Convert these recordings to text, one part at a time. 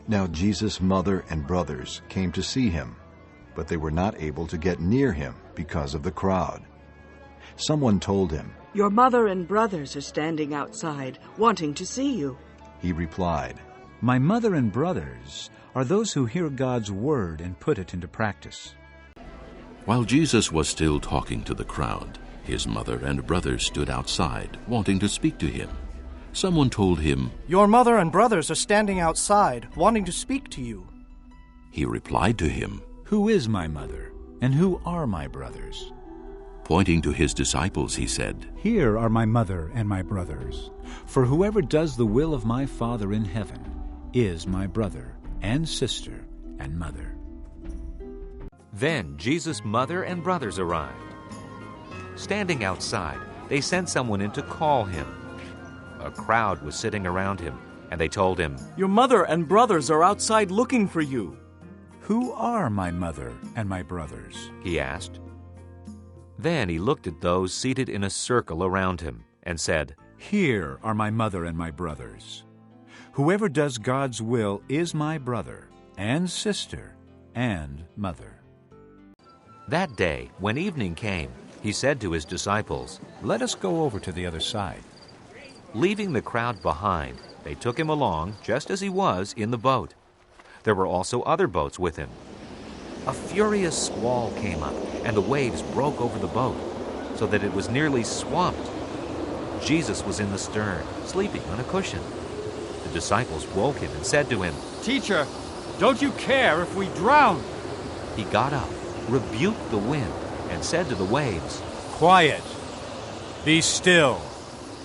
Now Jesus' mother and brothers came to see him, but they were not able to get near him because of the crowd. Someone told him, "Your mother and brothers are standing outside, wanting to see you." He replied, My mother and brothers are those who hear God's word and put it into practice. While Jesus was still talking to the crowd, his mother and brothers stood outside, wanting to speak to him. Someone told him, "Your mother and brothers are standing outside, wanting to speak to you." He replied to him, Who is my mother, and who are my brothers? Pointing to his disciples, he said, Here are my mother and my brothers. For whoever does the will of my Father in heaven is my brother and sister and mother. Then Jesus' mother and brothers arrived. Standing outside, they sent someone in to call him. A crowd was sitting around him, and they told him, "Your mother and brothers are outside looking for you." Who are my mother and my brothers? He asked. Then he looked at those seated in a circle around him and said, Here are my mother and my brothers. Whoever does God's will is my brother and sister and mother. That day, when evening came, he said to his disciples, Let us go over to the other side. Leaving the crowd behind, they took him along just as he was in the boat. There were also other boats with him. A furious squall came up, and the waves broke over the boat, so that it was nearly swamped. Jesus was in the stern, sleeping on a cushion. The disciples woke him and said to him, "Teacher, don't you care if we drown?" He got up, rebuked the wind, and said to the waves, "Quiet. Be still."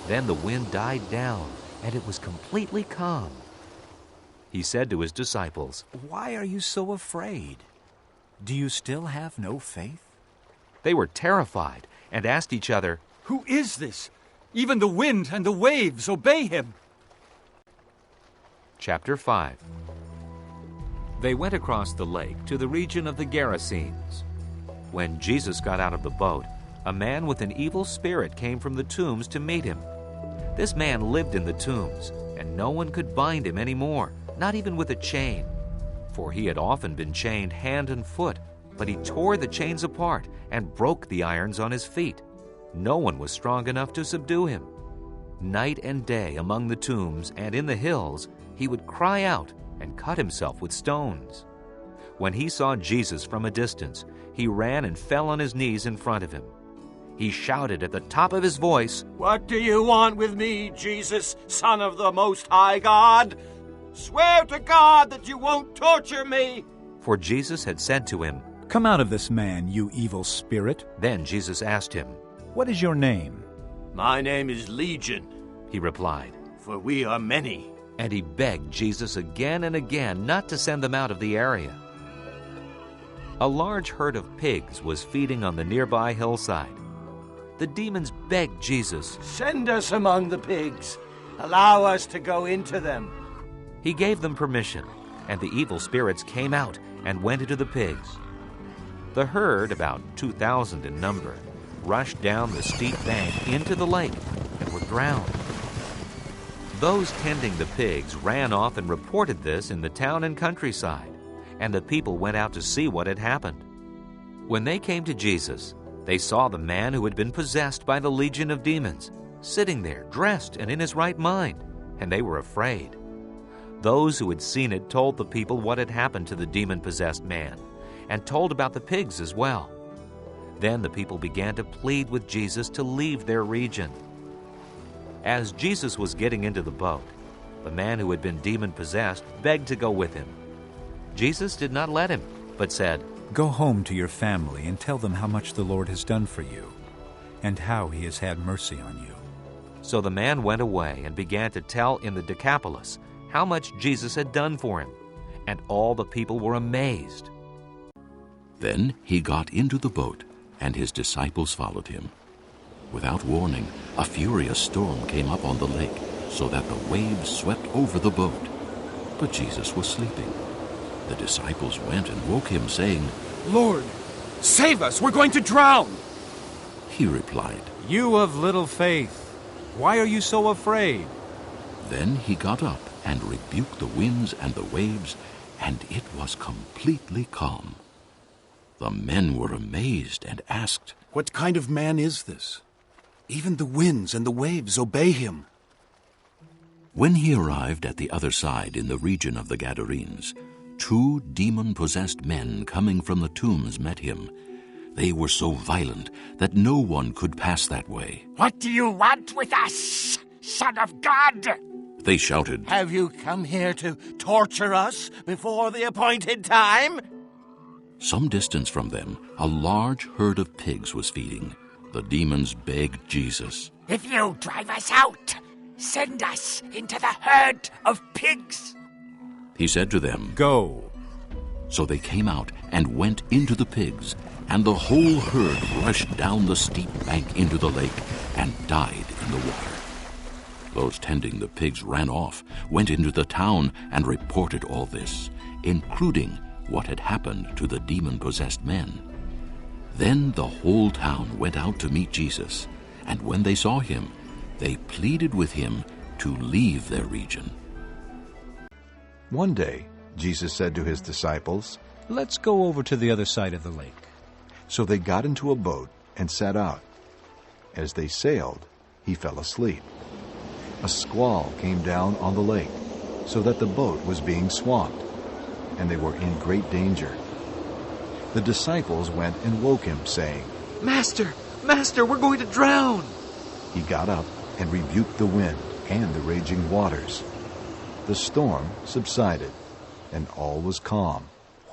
Then the wind died down, and it was completely calm. He said to his disciples, Why are you so afraid? Do you still have no faith? They were terrified and asked each other, "Who is this? Even the wind and the waves obey him." Chapter 5. They went across the lake to the region of the Gerasenes. When Jesus got out of the boat, a man with an evil spirit came from the tombs to meet him. This man lived in the tombs, and no one could bind him anymore, not even with a chain. For he had often been chained hand and foot, but he tore the chains apart and broke the irons on his feet. No one was strong enough to subdue him. Night and day among the tombs and in the hills, he would cry out and cut himself with stones. When he saw Jesus from a distance, he ran and fell on his knees in front of him. He shouted at the top of his voice, "What do you want with me, Jesus, Son of the Most High God? Swear to God that you won't torture me!" For Jesus had said to him, Come out of this man, you evil spirit. Then Jesus asked him, What is your name? "My name is Legion," he replied. "for we are many." And he begged Jesus again and again not to send them out of the area. A large herd of pigs was feeding on the nearby hillside. The demons begged Jesus, "Send us among the pigs. Allow us to go into them." He gave them permission, and the evil spirits came out and went into the pigs. The herd, about 2,000 in number, rushed down the steep bank into the lake and were drowned. Those tending the pigs ran off and reported this in the town and countryside, and the people went out to see what had happened. When they came to Jesus, they saw the man who had been possessed by the legion of demons, sitting there dressed and in his right mind, and they were afraid. Those who had seen it told the people what had happened to the demon-possessed man, and told about the pigs as well. Then the people began to plead with Jesus to leave their region. As Jesus was getting into the boat, the man who had been demon-possessed begged to go with him. Jesus did not let him, but said, Go home to your family and tell them how much the Lord has done for you, and how he has had mercy on you. So the man went away and began to tell in the Decapolis how much Jesus had done for him, and all the people were amazed. Then he got into the boat, and his disciples followed him. Without warning, a furious storm came up on the lake, so that the waves swept over the boat. But Jesus was sleeping. The disciples went and woke him, saying, "Lord, save us! We're going to drown!" He replied, You of little faith, why are you so afraid? Then he got up and rebuked the winds and the waves, and it was completely calm. The men were amazed and asked, "What kind of man is this? Even the winds and the waves obey him." When he arrived at the other side in the region of the Gadarenes, 2 demon-possessed men coming from the tombs met him. They were so violent that no one could pass that way. "What do you want with us, Son of God?" They shouted, "Have you come here to torture us before the appointed time?" Some distance from them, a large herd of pigs was feeding. The demons begged Jesus, "If you drive us out, send us into the herd of pigs." He said to them, Go. So they came out and went into the pigs, and the whole herd rushed down the steep bank into the lake and died in the water. Those tending the pigs ran off, went into the town, and reported all this, including what had happened to the demon-possessed men. Then the whole town went out to meet Jesus, and when they saw him, they pleaded with him to leave their region. One day, Jesus said to his disciples, Let's go over to the other side of the lake. So they got into a boat and set out. As they sailed, he fell asleep. A squall came down on the lake, so that the boat was being swamped, and they were in great danger. The disciples went and woke him, saying, Master, Master, we're going to drown. He got up and rebuked the wind and the raging waters. The storm subsided, and all was calm.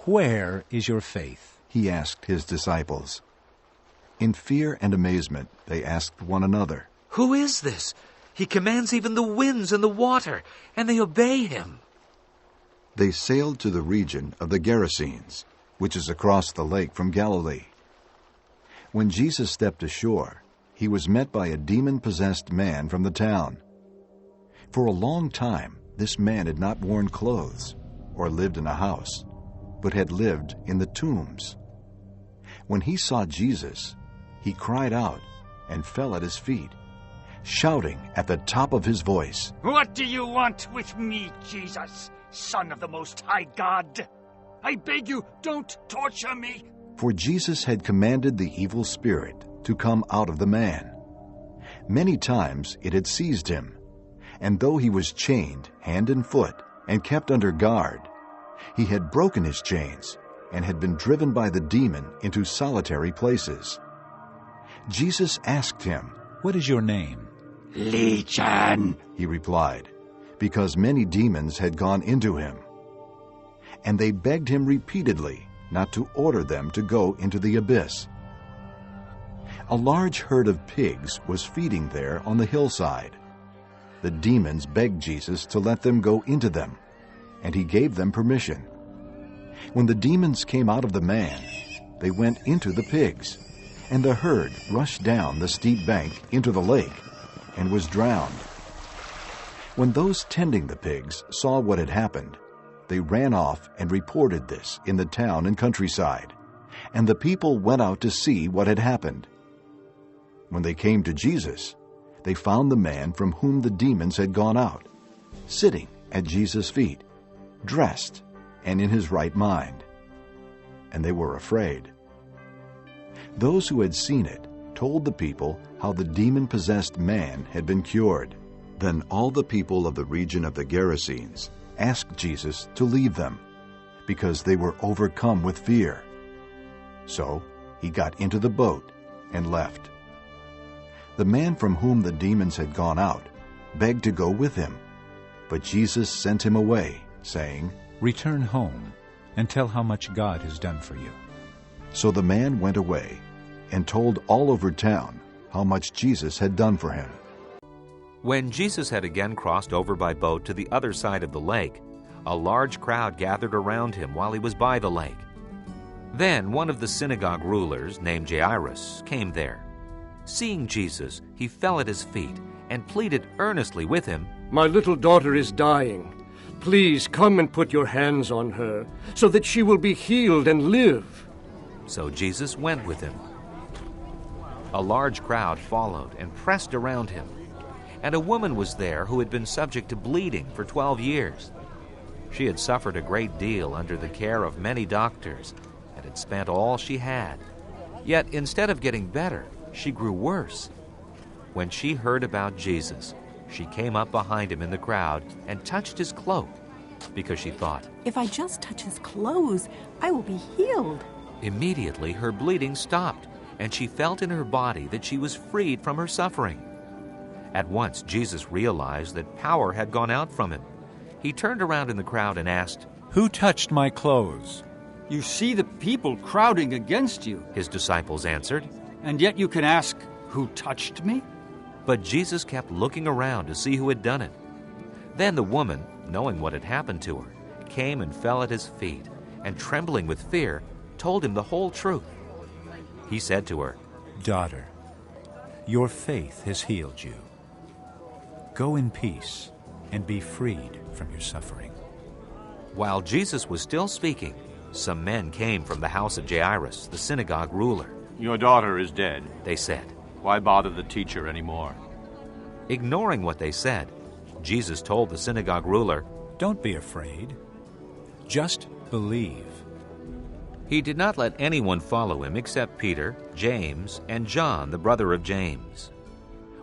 Where is your faith? He asked his disciples. In fear and amazement, they asked one another, Who is this? He commands even the winds and the water, and they obey him. They sailed to the region of the Gerasenes, which is across the lake from Galilee. When Jesus stepped ashore, he was met by a demon-possessed man from the town. For a long time, this man had not worn clothes or lived in a house, but had lived in the tombs. When he saw Jesus, he cried out and fell at his feet, shouting at the top of his voice, "What do you want with me, Jesus, Son of the Most High God? I beg you, don't torture me." For Jesus had commanded the evil spirit to come out of the man. Many times it had seized him, and though he was chained hand and foot and kept under guard, he had broken his chains and had been driven by the demon into solitary places. Jesus asked him, What is your name? "Legion," he replied, because many demons had gone into him. And they begged him repeatedly not to order them to go into the abyss. A large herd of pigs was feeding there on the hillside. The demons begged Jesus to let them go into them, and he gave them permission. When the demons came out of the man, they went into the pigs, and the herd rushed down the steep bank into the lake and was drowned. When those tending the pigs saw what had happened, they ran off and reported this in the town and countryside, and the people went out to see what had happened. When they came to Jesus, they found the man from whom the demons had gone out, sitting at Jesus' feet, dressed and in his right mind. And they were afraid. Those who had seen it told the people how the demon-possessed man had been cured. Then all the people of the region of the Gerasenes asked Jesus to leave them, because they were overcome with fear. So he got into the boat and left. The man from whom the demons had gone out begged to go with him, but Jesus sent him away, saying, Return home and tell how much God has done for you. So the man went away and told all over town how much Jesus had done for him. When Jesus had again crossed over by boat to the other side of the lake, a large crowd gathered around him while he was by the lake. Then one of the synagogue rulers, named Jairus, came there. Seeing Jesus, he fell at his feet and pleaded earnestly with him, "My little daughter is dying. Please come and put your hands on her, so that she will be healed and live." So Jesus went with him. A large crowd followed and pressed around him. and a woman was there who had been subject to bleeding for 12 years. She had suffered a great deal under the care of many doctors and had spent all she had. Yet instead of getting better, she grew worse. When she heard about Jesus, she came up behind him in the crowd and touched his cloak, because she thought, "If I just touch his clothes, I will be healed." Immediately her bleeding stopped, and she felt in her body that she was freed from her suffering. At once Jesus realized that power had gone out from him. He turned around in the crowd and asked, "Who touched my clothes?" You see the people crowding against you, his disciples answered. and yet you can ask, who touched me? But Jesus kept looking around to see who had done it. Then the woman, knowing what had happened to her, came and fell at his feet, and trembling with fear, told him the whole truth. He said to her, "Daughter, your faith has healed you. Go in peace and be freed from your suffering." While Jesus was still speaking, some men came from the house of Jairus, the synagogue ruler. Your daughter is dead, they said. Why bother the teacher anymore? Ignoring what they said, Jesus told the synagogue ruler, "Don't be afraid. Just believe." He did not let anyone follow him except Peter, James, and John, the brother of James.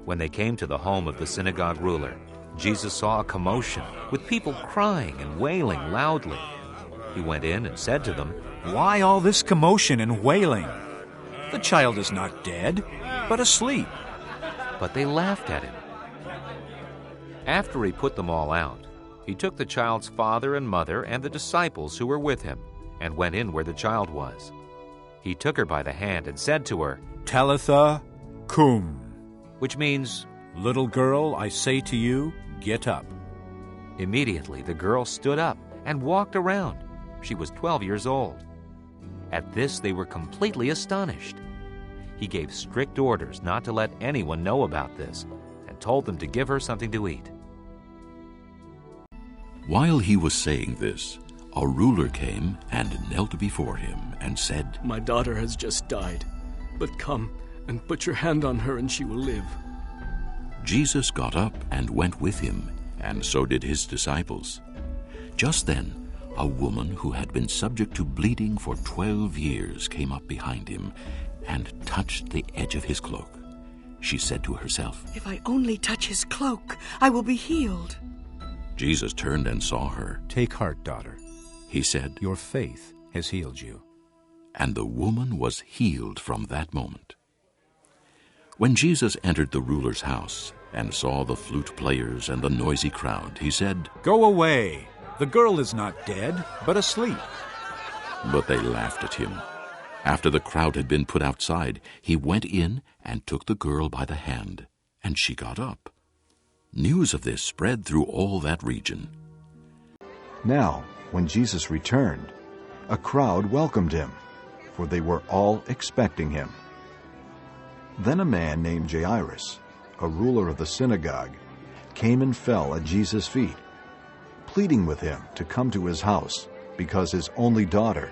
When they came to the home of the synagogue ruler, Jesus saw a commotion, with people crying and wailing loudly. He went in and said to them, "Why all this commotion and wailing? The child is not dead, but asleep." But they laughed at him. After he put them all out, he took the child's father and mother and the disciples who were with him, and went in where the child was. He took her by the hand and said to her, "Talitha cum," which means, "Little girl, I say to you, get up." Immediately the girl stood up and walked around. She was 12 years old. At this they were completely astonished. He gave strict orders not to let anyone know about this, and told them to give her something to eat. While he was saying this, a ruler came and knelt before him and said, "My daughter has just died, but come and put your hand on her and she will live." Jesus got up and went with him, and so did his disciples. Just then, a woman who had been subject to bleeding for 12 years came up behind him and touched the edge of his cloak. She said to herself, "If I only touch his cloak, I will be healed." Jesus turned and saw her. "Take heart, daughter," he said. "Your faith has healed you." And the woman was healed from that moment. When Jesus entered the ruler's house and saw the flute players and the noisy crowd, he said, "Go away. The girl is not dead, but asleep." But they laughed at him. After the crowd had been put outside, he went in and took the girl by the hand, and she got up. News of this spread through all that region. Now, when Jesus returned, a crowd welcomed him, for they were all expecting him. Then a man named Jairus, a ruler of the synagogue, came and fell at Jesus' feet, pleading with him to come to his house, because his only daughter,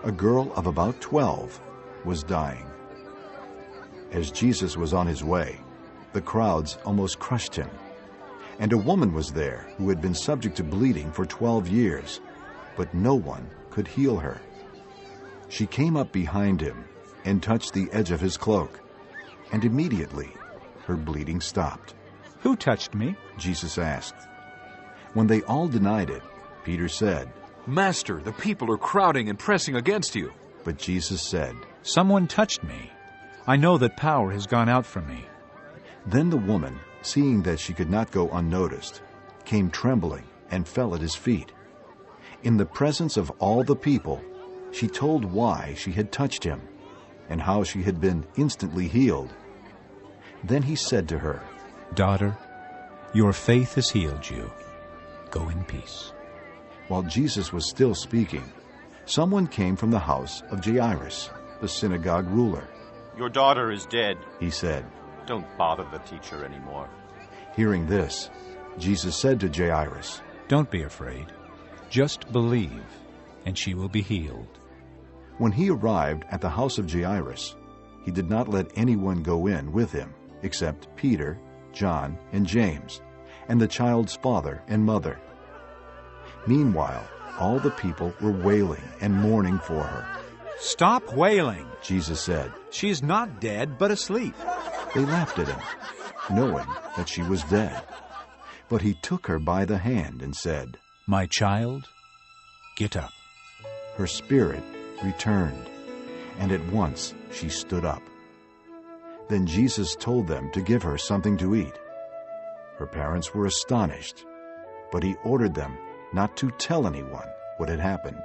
a girl of about 12, was dying. As Jesus was on his way, the crowds almost crushed him. And a woman was there who had been subject to bleeding for 12 years, but no one could heal her. She came up behind him and touched the edge of his cloak, and immediately her bleeding stopped. "Who touched me?" Jesus asked. When they all denied it, Peter said, "Master, the people are crowding and pressing against you." But Jesus said, "Someone touched me. I know that power has gone out from me." Then the woman, seeing that she could not go unnoticed, came trembling and fell at his feet. In the presence of all the people, she told why she had touched him, and how she had been instantly healed. Then he said to her, "Daughter, your faith has healed you. Go in peace." While Jesus was still speaking, someone came from the house of Jairus, the synagogue ruler. Your daughter is dead, he said. Don't bother the teacher anymore. Hearing this, Jesus said to Jairus, "Don't be afraid. Just believe, and she will be healed." When he arrived at the house of Jairus, he did not let anyone go in with him except Peter, John, and James, and the child's father and mother. Meanwhile, all the people were wailing and mourning for her. "Stop wailing," Jesus said. "She's not dead, but asleep." They laughed at him, knowing that she was dead. But he took her by the hand and said, "My child, get up." Her spirit returned, and at once she stood up. Then Jesus told them to give her something to eat. Her parents were astonished, but he ordered them not to tell anyone what had happened.